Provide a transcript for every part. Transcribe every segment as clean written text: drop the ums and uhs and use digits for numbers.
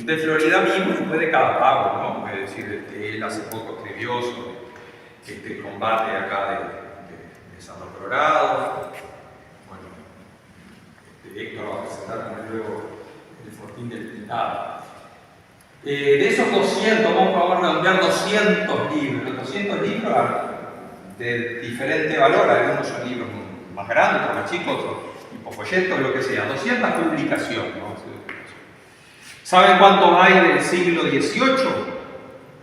de Florida mismo y después de cada pago, ¿no? Es decir, él hace poco escribió sobre este combate acá de Santo Colorado. Bueno, Héctor va a presentar luego el fortín del Pintado. De esos 200, vamos a redondear 200 libros. Los 200 libros de diferente valor, algunos son libros más grandes, otros más chicos, otros tipo folletos, lo que sea. 200 publicaciones, ¿no? ¿Saben cuántos hay del siglo XVIII?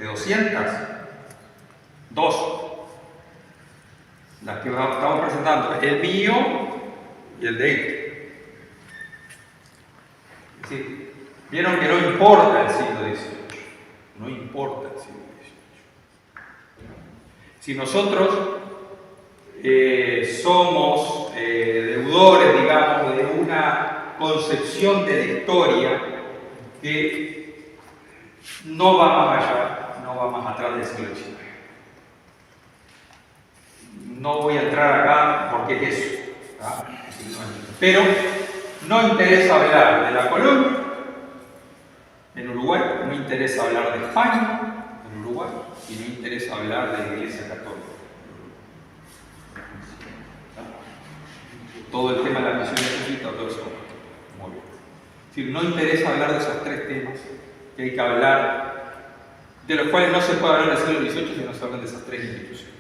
¿De 200? 2. Las que estamos presentando, el mío y el de él. Es decir, vieron que no importa el siglo XVIII. No importa el siglo XVIII. Si nosotros somos deudores, digamos, de una concepción de la historia que no va más allá, no va más atrás del siglo XIX. No voy a entrar acá porque es eso, ¿tá? Pero no interesa hablar de la colonia en Uruguay, no interesa hablar de España en Uruguay y no interesa hablar de la Iglesia Católica. Todo el tema de la misión jesuita, todo eso. Muy bien. Es decir, no interesa hablar de esos tres temas, que hay que hablar, de los cuales no se puede hablar del siglo XVIII si no se hablan de esas tres instituciones.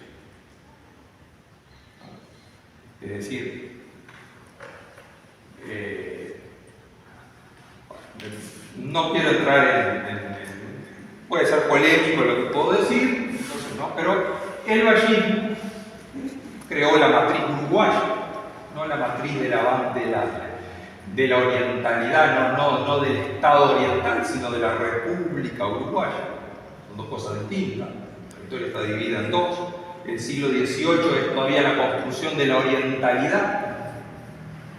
Es decir, no quiero entrar puede ser polémico lo que puedo decir, entonces no, pero el vallismo creó la matriz uruguaya, no la matriz de la orientalidad, no del Estado oriental, sino de la República Uruguaya. Son dos cosas distintas. La historia está dividida en dos. El siglo XVIII es todavía la construcción de la orientalidad,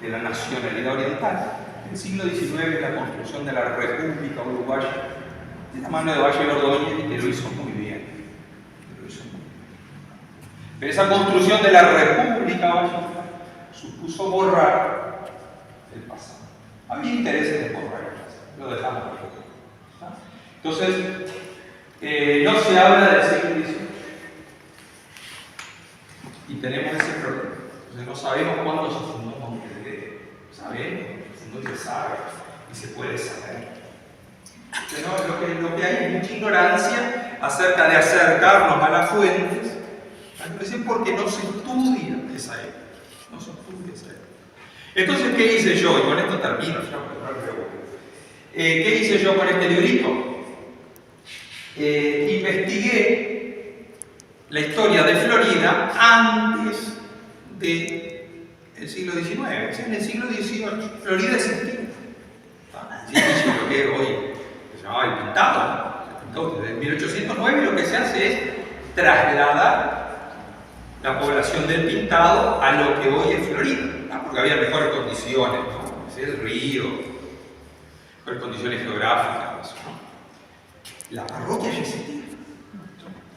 de la nacionalidad oriental. El siglo XIX es la construcción de la República Uruguaya, de la mano de Valle Ordóñez, que lo hizo muy bien. Pero esa construcción de la República Valle supuso borrar el pasado. Había intereses en borrar el pasado, lo dejamos por. Entonces, no se habla del siglo XVIII. Y tenemos ese problema. Entonces no sabemos cuándo se fundó Montevideo. Sabemos, se fundó y se sabe, y se puede saber. Entonces, ¿no? Lo que hay es mucha ignorancia acerca de acercarnos a las fuentes, porque no se estudia esa época. No se estudia esa época. Entonces, ¿qué hice yo? Y con esto termino. ¿Qué hice yo con este librito? Investigué la historia de Florida antes del siglo XIX. O sea, en el siglo XVIII, Florida existía. Existía lo que hoy se llamaba el Pintado. Desde 1809 lo que se hace es trasladar la población del Pintado a lo que hoy es Florida, ¿no? Porque había mejores condiciones, ¿no? Es el río, mejores condiciones geográficas, ¿no? La parroquia ya existía.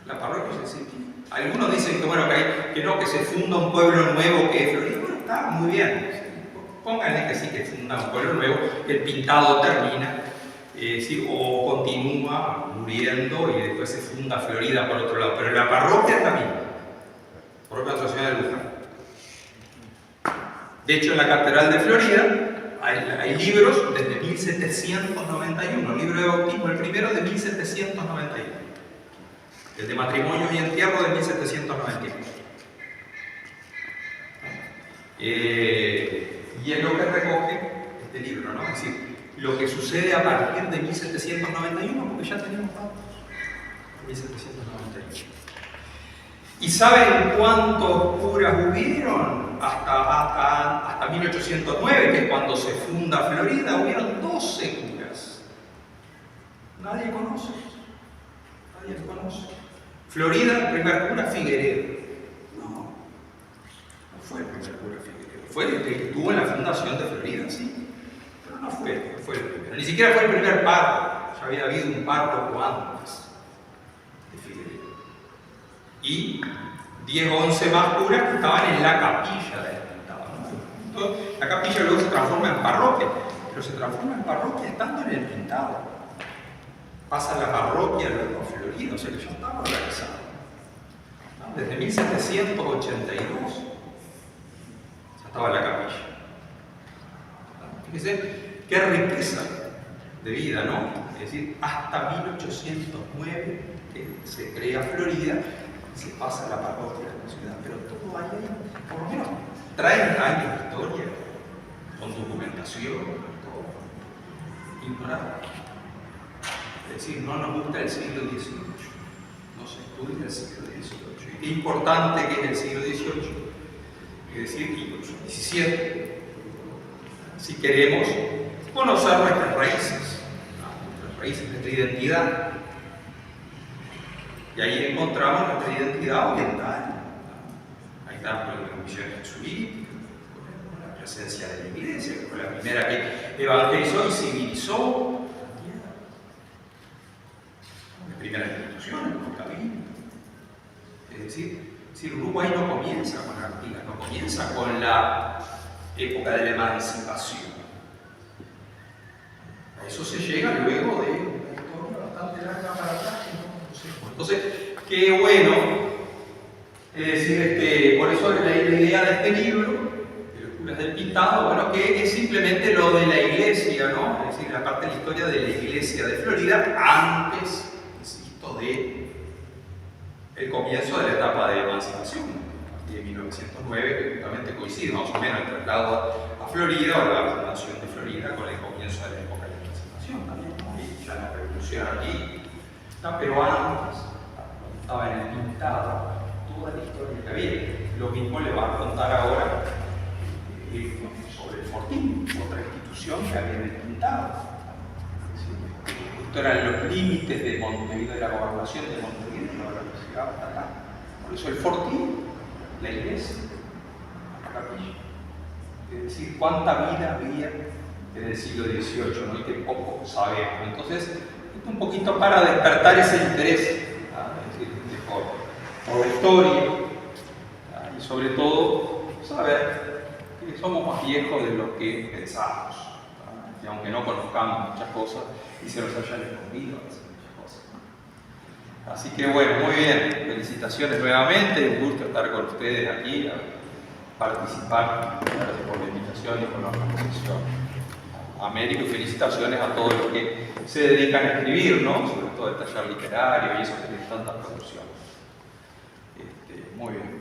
La parroquia ya existía. Algunos dicen que, bueno, que se funda un pueblo nuevo que es Florida. Bueno, está muy bien. Pónganle que sí, que funda un pueblo nuevo, que el Pintado termina, ¿sí? O continúa muriendo y después se funda Florida por otro lado. Pero la parroquia también. Propia Nuestra Señora de Luján. De hecho, en la Catedral de Florida hay libros desde 1791. El libro de bautismo, el primero de 1791. El de matrimonio y entierro de 1791. Y es lo que recoge este libro, ¿no? Es decir, lo que sucede a partir de 1791, porque ya tenemos datos. 1791. ¿Y saben cuántos curas hubieron? Hasta 1809, que es cuando se funda Florida, hubieron 12 curas. Nadie conoce. Nadie lo conoce. Florida, el primer cura, Figueredo. No fue el primer cura Figueredo. Fue el que estuvo en la fundación de Florida, sí. Pero no fue el primero. Ni siquiera fue el primer párroco. Ya había habido un párroco antes de Figueredo. Y 10 o 11 más curas que estaban en la capilla del Pintado. Entonces, la capilla luego se transforma en parroquia, pero se transforma en parroquia estando en el Pintado. pasa la parroquia luego a Florida, o sea que ya estaba organizado, ¿no? Desde 1782 ya estaba la capilla. Fíjense qué riqueza de vida, ¿no? Es decir, hasta 1809 que se crea Florida, se pasa la parroquia de la ciudad, pero todo hay ahí, por lo menos 30 años de historia, con documentación, todo, ignorado. Es decir, no nos gusta el siglo XVIII, no se estudia el siglo XVIII. Y qué importante que es el siglo XVIII, es decir, incluso el XVII, si queremos conocer nuestras raíces, nuestra identidad. Y ahí encontramos nuestra identidad oriental. Ahí está la misión jesuítica, la presencia de la iglesia, que fue la primera que evangelizó y civilizó. Las primeras instituciones, los caminos. Es decir, si Uruguay no comienza con Artigas, no comienza con la época de la emancipación. A eso se llega luego de una historia bastante larga para atrás. Entonces, qué bueno, es decir, por eso la idea de este libro, de los curas del Pintado, bueno, que es simplemente lo de la iglesia, ¿no? Es decir, la parte de la historia de la iglesia de Florida antes, insisto, de el comienzo de la etapa de emancipación, de 1909, que justamente coincide más o menos el traslado a Florida o la fundación de Florida con el comienzo de la época de la emancipación también, ¿no? Y ya la revolución aquí, ¿no? Pero antes, cuando estaba en el Pintado, toda la historia que había. Lo mismo le va a contar ahora sobre el Fortín, otra institución que había en el Pintado. Esto eran los límites de Montevideo, de la gobernación de Montevideo, ahora que llegaba hasta acá. Por eso el Fortín, la iglesia, la capilla. Es decir, cuánta vida había en el siglo XVIII, ¿no? Y que poco sabemos. Entonces, esto un poquito para despertar ese interés, ¿no? Es decir, por la historia, ¿no? Y sobre todo saber que somos más viejos de lo que pensamos, ¿no? Y aunque no conozcamos muchas cosas y se nos hayan escondido muchas cosas, ¿no? Así que bueno, muy bien, felicitaciones nuevamente, un gusto estar con ustedes aquí, a participar, gracias por la invitación y por la organización. Américo, y felicitaciones a todos los que se dedican a escribir, ¿no? Sobre todo el taller literario y eso que tiene tanta producción. Muy bien.